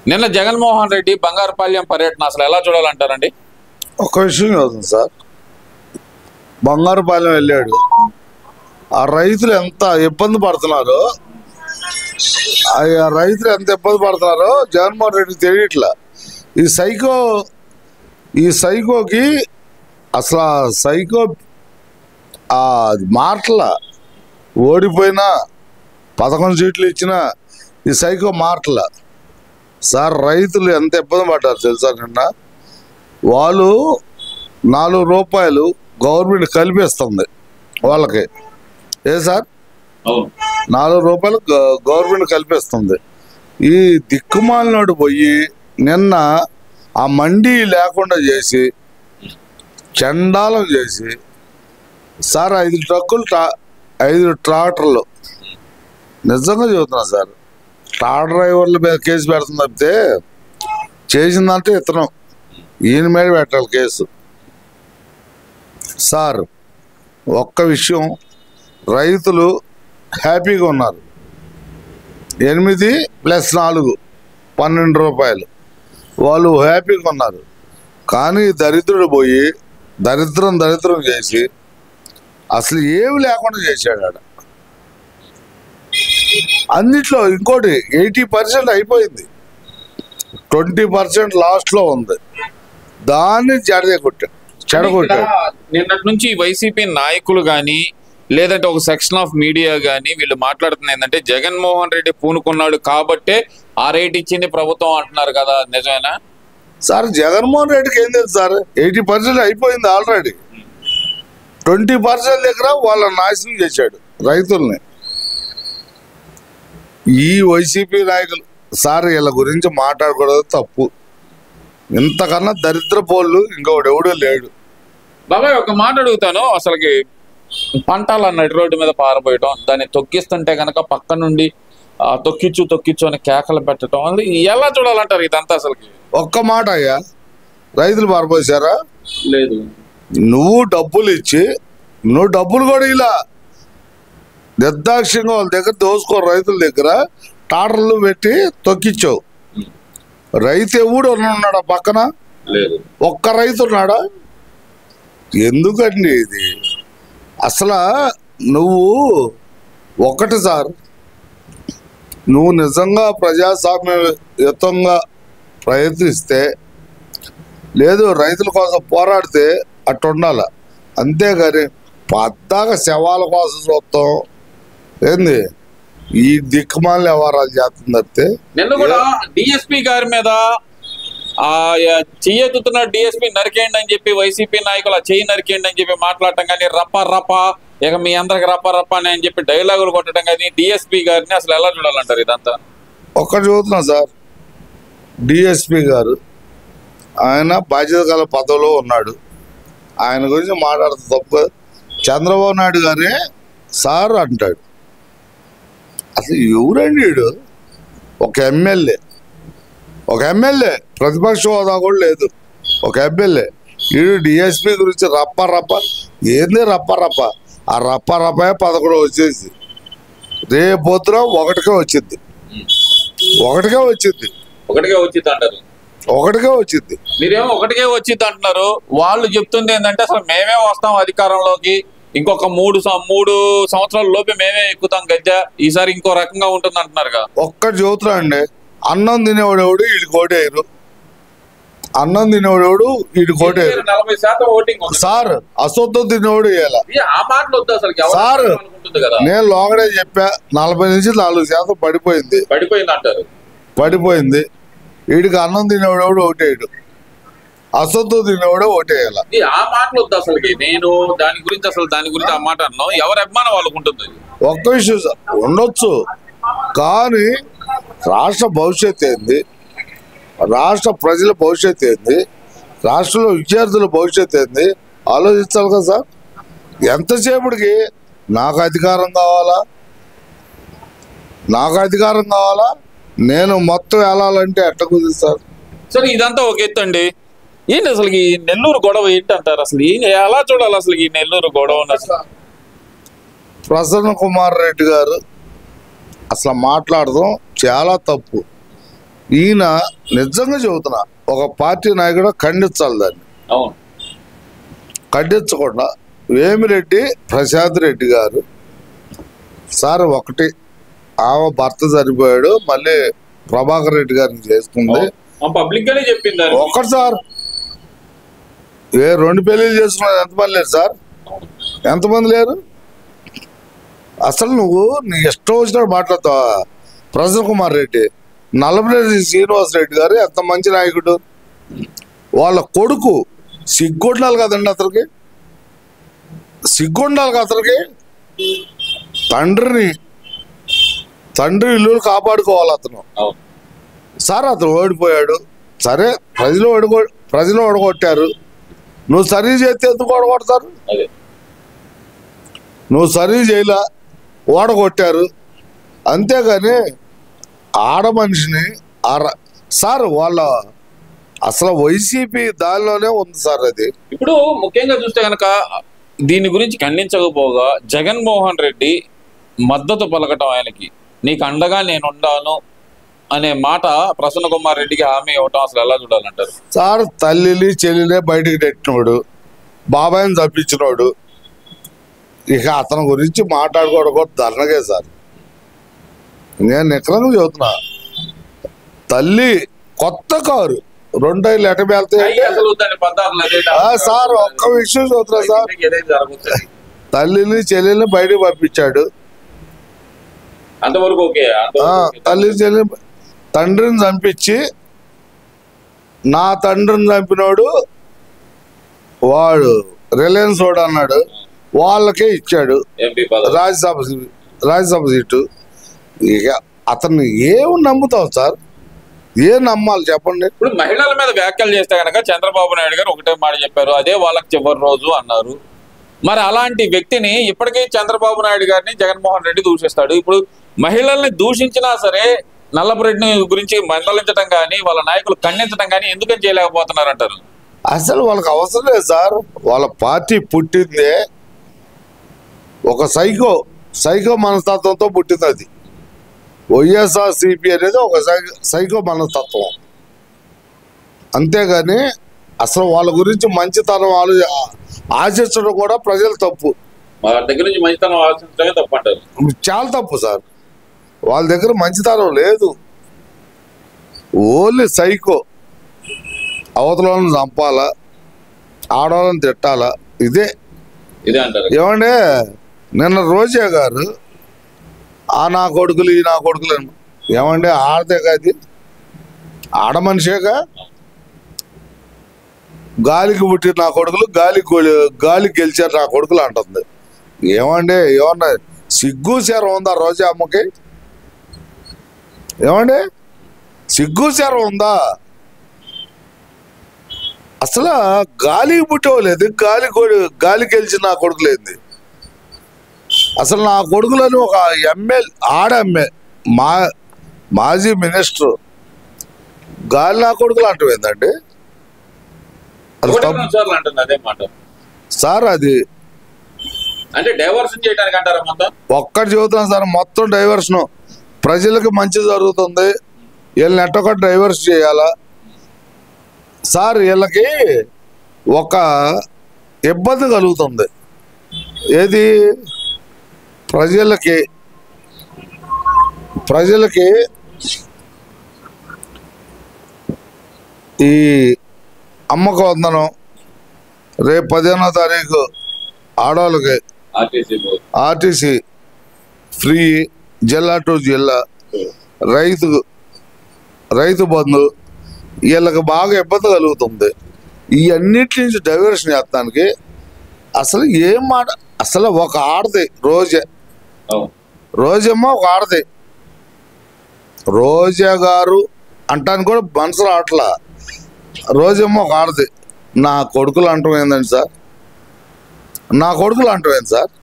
నిన్న జగన్మోహన్ రెడ్డి బంగారుపాలెం పర్యటన అసలు ఎలా చూడాలంటారండి? ఒక విషయం చదువుతుంది సార్, బంగారుపాలెం వెళ్ళాడు. ఆ రైతులు ఎంత ఇబ్బంది పడుతున్నారో జగన్మోహన్ రెడ్డికి తెలియట్లా. ఈ సైకోకి అసలు సైకో మాటల ఓడిపోయినా 11 సీట్లు ఇచ్చినా ఈ సైకో మాటల సార్ రైతులు ఎంత ఇబ్బంది పడ్డారు తెలుసా? నిన్న వాళ్ళు 4 రూపాయలు గవర్నమెంట్ కల్పిస్తుంది వాళ్ళకి. ఏ సార్ 4 రూపాయలు గవర్నమెంట్ కల్పిస్తుంది. ఈ దిక్కుమాలినోడు పోయి నిన్న ఆ మండీ లేకుండా చేసి చండాలం చేసి సార్ 5 ట్రక్కులు 5 ట్రాక్టర్లు నిజంగా చెబుతున్నా సార్, ట్రాక్టర్ డ్రైవర్ల మీద కేసు పెడుతుంది తప్పితే చేసిందంటే ఇతను ఈయన మీద పెట్టాలి కేసు. సార్ ఒక్క విషయం, రైతులు హ్యాపీగా ఉన్నారు. 8 + 4 12 రూపాయలు వాళ్ళు హ్యాపీగా ఉన్నారు. కానీ దరిద్రుడు పోయి దరిద్రం చేసి అసలు ఏమి లేకుండా చేశాడు ఆడ. అన్నిట్లో ఇంకోటి 80% అయిపోయింది, 20% లాస్ట్లో ఉంది. దాన్ని చెడగొట్టాడు. నిన్నటి నుంచి వైసీపీ నాయకులు కానీ లేదంటే ఒక సెక్షన్ ఆఫ్ మీడియా కానీ వీళ్ళు మాట్లాడుతున్న ఏంటంటే జగన్మోహన్ రెడ్డి పూనుకున్నాడు కాబట్టే ఆ రేట్ ఇచ్చింది ప్రభుత్వం అంటున్నారు కదా, నిజమేనా సార్? జగన్మోహన్ రెడ్డికి ఏం తెలుసు సార్? 80% అయిపోయింది ఆల్రెడీ. 20% దగ్గర వాళ్ళ నాశనం చేశాడు రైతుల్ని. ఈ వైసీపీ నాయకులు సార్ వీళ్ళ గురించి మాట్లాడకూడదు, తప్పు. ఇంతకన్నా దరిద్ర పోళ్ళు ఇంకొకటి ఎవడూ లేడు. బాబాయ్ ఒక మాట అడుగుతాను, అసలుకి పంటలు అన్నట్టు రోడ్డు మీద పారబోయటం, దాన్ని తొక్కిస్తుంటే కనుక పక్క నుండి తొక్కిచ్చు అని కేకలు పెట్టడం, అది ఎలా చూడాలంటారు ఇదంతా? అసలుకి ఒక్క మాట అయ్యా, రైతులు పారబోసారా? లేదు. నువ్వు డబ్బులు కూడా ఇలా నిర్దాక్ష్యంగా వాళ్ళ దగ్గర దోసుకో, రైతుల దగ్గర టాటర్లు పెట్టి తొక్కిచ్చావు. రైతు ఎవడు ఉన్నాడా పక్కన? ఒక్క రైతు ఉన్నాడా? ఎందుకండి ఇది? అసలు నువ్వు ఒకటి సార్, నువ్వు నిజంగా ప్రజాస్వామ్యయుతంగా ప్రయత్నిస్తే లేదు రైతుల కోసం పోరాడితే అట్టు ఉండాలి. అంతేగాని పద్దాగా శవాల కోసం చూస్తాం ఏంది? ఈ దిక్కుమాల వ్యవహారాలు చేస్తుంది తప్పితే. నిన్న కూడా డిఎస్పీ గారి మీద చెయ్యెత్తుతున్న డిఎస్పీ నరికేయండి అని చెప్పి వైసీపీ నాయకులు ఆ చెయ్యి నరికేయండి అని చెప్పి మాట్లాడటం కానీ, రప్ప ఇక మీ అందరికి రప్ప అని చెప్పి డైలాగులు కొట్టడం కానీ, డిఎస్పీ గారిని అసలు ఎలా చూడాలంటారు ఇదంతా? ఒక్కటి చూస్తున్నా సార్, డిఎస్పీ గారు ఆయన బాధ్యత గల పదవిలో ఉన్నాడు. ఆయన గురించి మాట్లాడుతూ తప్పు. చంద్రబాబు నాయుడు గారే సార్ అంటాడు. అసలు ఎవరండి వీడు? ఒక ఎమ్మెల్యే ప్రతిపక్ష హోదా కూడా లేదు, ఒక ఎమ్మెల్యే. వీడు డిఎస్పీ గురించి రప్ప ఏంది రప్ప? ఆ రప్ప 11 వచ్చేసి రేపొద్దున 1కే వచ్చింది అంటారు. 1కే వచ్చింది. మీరేమో 1కే వచ్చింది అంటున్నారు. వాళ్ళు చెప్తుంది ఏంటంటే అసలు మేమే వస్తాం అధికారంలోకి, ఇంకొక 3 సంవత్సరాల లోపే మేమే ఎక్కుతాం గద్దె, ఈసారి ఇంకో రకంగా ఉంటుంది అంటున్నారుగా. ఒక్కటి చూతున్నా అండి, అన్నం తినేవాడు వీడికి ఓటేయరు. అన్నం తినేవాడు వీడికి ఓటేయరు 40% ఓటింగ్ సార్. అసొత్తం తినేవాడు వేయాలి సార్. నేను లోగడే చెప్పా, 40 నుంచి 4% పడిపోయింది అంటారు. పడిపోయింది. వీడికి అన్నం తినేవాడు ఓటేయడు, అసొత్తం తినేవాడు ఓటేయాలి. ఆ మాటలు వద్దు అసలుకి. నేను దాని గురించి ఆ మాట అన్నాను. ఎవరి అభిమానం వాళ్ళకు ఉంటుంది. ఒక్క విషయం ఉండొచ్చు, కానీ రాష్ట్ర భవిష్యత్తు ఏంది, రాష్ట్ర ప్రజల భవిష్యత్తు ఏంది, రాష్ట్రంలో విద్యార్థుల భవిష్యత్తు ఏంది ఆలోచించాలి కదా సార్. ఎంతసేపటికి నాకు అధికారం కావాలా, నేను మొత్తం వెళ్ళాలంటే ఎట్లా కుదిరి సార్? సరే ఇదంతా ఒక ఎత్తు అండి. ఏంటి అసలు ఈ నెల్లూరు గొడవ ఏంటి అంటారు? అసలు ఎలా చూడాలి అసలు ఈ నెల్లూరు గొడవ? ప్రసన్న కుమార్ రెడ్డి గారు అసలు మాట్లాడడం చాలా తప్పు. ఈయన నిజంగా చెబుతున్నా, ఒక పార్టీ నాయకుడు ఖండించాలి దాన్ని. అవును. ఖండించకుండా వేమిరెడ్డి ప్రశాంత్ రెడ్డి గారు సార్ ఒకటి, ఆమె భర్త చనిపోయాడు, మళ్ళీ ప్రభాకర్ రెడ్డి గారిని చేసుకుంది. పబ్లిక్ గానే చెప్పింది ఒకటి సార్, 2 పెళ్లిళ్ళు చేసుకున్నారు, ఎంతమంది లేరు సార్? ఎంతమంది లేరు? అసలు నువ్వు నీ ఇష్టం వచ్చినట్టు మాట్లాడతావా? ప్రసన్న కుమార్ రెడ్డి, నల్లమనేని శ్రీనివాస్ రెడ్డి గారు ఎంత మంచి నాయకుడు. వాళ్ళ కొడుకు సిగ్గుండాలి కదండి అతనికి, సిగ్గుండాలి కదా అతనికి. తండ్రి ఇల్లు కాపాడుకోవాలి అతను. సార్ అతను ఓడిపోయాడు, సరే ప్రజలు ఓడగొట్టారు. నువ్వు సర్వీస్ చేస్తే ఎందుకు ఓడగొడతారు? నువ్వు సర్వీస్ చేయలా, ఓడగొట్టారు. అంతేగాని ఆడ మనిషిని సార్ వాళ్ళ అసలు వైసీపీ దానిలోనే ఉంది సార్. అది ఇప్పుడు ముఖ్యంగా చూస్తే కనుక దీని గురించి ఖండించకపోగా జగన్మోహన్ రెడ్డి మద్దతు పలకటం, ఆయనకి నీకు అండగా నేనుండాను అనే మాట ప్రసన్న కుమార్ రెడ్డికి హామీ ఇవ్వటం అసలు ఎలా చూడాలంటారు? సార్ తల్లిని చెల్లినే బయటికి నెట్టినోడు, బాబాయిని తప్పించినోడు, ఇక అతని గురించి మాట్లాడుకోవడం కూడా ధర్నగే సార్. నేను నిఖరంగా చెబుతున్నా, తల్లి కొత్త కారు 2 ఏళ్ళు ఎట వెళ్తాయి సార్. ఒక్క విషయం చూస్తున్నా సార్, తల్లిని చెల్లెల్ని బయటకు పంపించాడు, అంతవరకు తల్లిని చెల్లిని, తండ్రిని చంపించి నా తండ్రిని చంపినోడు వాడు రిలయన్స్ వాడు అన్నాడు, వాళ్ళకే ఇచ్చాడు రాజ్యసభ సీటు. ఇక అతన్ని ఏం నమ్ముతావు సార్? ఏం నమ్మాలి చెప్పండి? ఇప్పుడు మహిళల మీద వ్యాఖ్యలు చేస్తే కనుక చంద్రబాబు నాయుడు గారు ఒకటే మాట చెప్పారు, అదే వాళ్ళకి చివరి రోజు అన్నారు. మరి అలాంటి వ్యక్తిని ఇప్పటికీ చంద్రబాబు నాయుడు గారిని జగన్మోహన్ రెడ్డి దూషిస్తాడు. ఇప్పుడు మహిళల్ని దూషించినా సరే నల్లపురెడ్డిని గురించి మందలించడం కానీ వాళ్ళ నాయకులు ఖండించడం కానీ ఎందుకని చేయలేకపోతున్నారు అంటారు? అసలు వాళ్ళకి అవసరం లేదు సార్. వాళ్ళ పార్టీ పుట్టిందే ఒక సైకో మనస్తత్వంతో పుట్టింది. అది వైఎస్ఆర్సీపీ అనేది ఒక సైకో మనస్తత్వం. అంతేగాని అసలు వాళ్ళ గురించి మంచితనం ఆశించడం కూడా ప్రజలు తప్పు. వాళ్ళ దగ్గర నుంచి మంచితనం ఆశించడమే తప్పు అంటారు. చాలా తప్పు సార్. వాళ్ళ దగ్గర మంచితనం లేదు, ఓన్లీ సైకో. అవతలను చంపాలా, ఆడవాళ్ళని తిట్టాలా, ఇదే అంటారు. ఏమంటే నిన్న రోజా గారు నా కొడుకులు ఈ నా కొడుకులు ఏమంటే ఆడదే కాదు, ఆడ మనిషేగా. గాలికి పుట్టిన నా కొడుకులు గాలికి గెలిచారు నా కొడుకులు అంటుంది. ఏమంటే ఏమన్నా సిగ్గు శరం ఉందా రోజా అమ్మకి? ఏమంటే సిగ్గు శరం ఉందా? అసలు గాలికి పుట్టేవాలేదు, గాలి గెలిచి నా కొడుకులేంది. అసలు నా కొడుకులని ఒక మాజీ మినిస్టర్ గాలి నా కొడుకులు అంటేందండి సార్? అది అంటే డైవర్షన్ చేయడానికి అంటారా? మొత్తం ఒక్కటి చెబుతున్నాను సార్, మొత్తం డైవర్షన్. ప్రజలకు మంచి జరుగుతుంది, వీళ్ళని ఎట్టొక డైవర్స్ చేయాలా సార్? వీళ్ళకి ఒక ఇబ్బంది కలుగుతుంది. ఏది? ప్రజలకి ఈ అమ్మకు వందనం రేపు 15వ తారీఖు ఆడవాళ్ళకి ఆర్టీసీ ఫ్రీ, జిల్లా టు జిల్లా, రైతు బంధు, వీళ్ళకి బాగా ఇబ్బంది కలుగుతుంది. ఈ అన్నిటి నుంచి డైవర్షన్ చేస్తానికి అసలు ఏం మాట? అసలు ఒక ఆడది రోజమ్మ, ఒక ఆడది రోజా గారు అంటానికి కూడా మనసు రావట్లా. రోజమ్మ ఒక ఆడది. నా కొడుకులు అంటాం ఏందండి సార్? నా కొడుకులు అంటాం ఏంది సార్?